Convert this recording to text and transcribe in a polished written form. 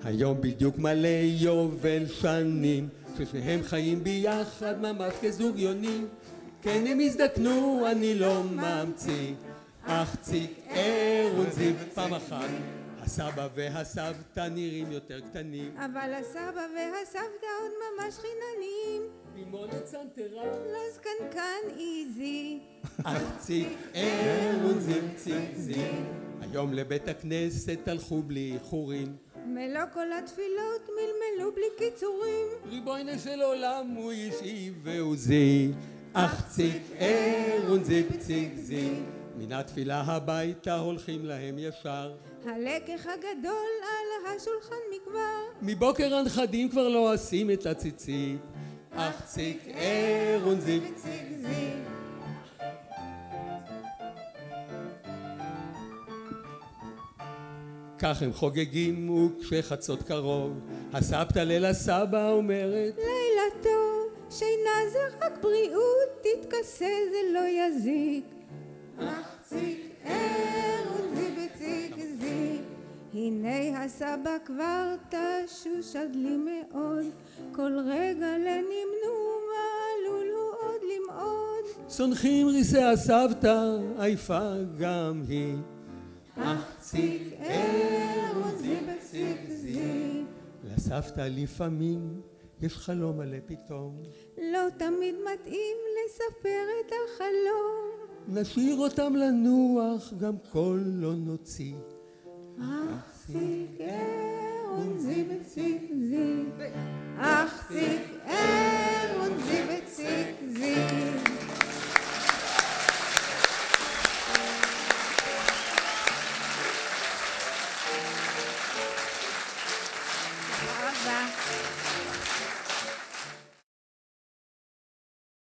היום בדיוק מלא יובל שנים, ששניהם חיים ביחד ממש כזוג יונים. כן הם הזדקנו, אני לא ממציא, אך ציק אהרון זיו פעם אחת. הסבא והסבתא נראים יותר קטנים, אבל הסבא והסבתא עוד ממש חיננים. לימונת סנטרה, לזקנקן איזי. אך ציק אהרון זיו ציק זיו. היום לבית הכנסת הלכו בלי איחורים, מלוא כל התפילות מלמלו בלי קיצורים. ריבונו של עולם הוא אישי ועוזי, אך ציק אהרון זיו ציק זיו. מן התפילה הביתה הולכים להם ישר, הלקח הגדול על השולחן מכבר. מבוקר הנכדים כבר לא עושים את הציצית, אך ציק אהרון זיו ציק זיו. כך הם חוגגים וכשחצות קרוב, הסבתא ליל הסבא אומרת לילה טוב, שינה זה רק בריאות, תתכסה זה לא יזיק. אך ציק אהרון זיו ציק זיו. הנה הסבא כבר תשוש עדלי מאוד, כל רגע לנמנו ועלול הוא עוד למעוד. צונחים ריסי הסבתא, עייפה גם היא, אך ציק אהרון זיו ציק זיו. לסבתא לפעמים יש חלום עלה פתאום, לא תמיד מתאים לספר את החלום. נשאיר אותם לנוח, גם קול לא נוציא, אך ציק אהרון זיו ציק זיו. אך ציק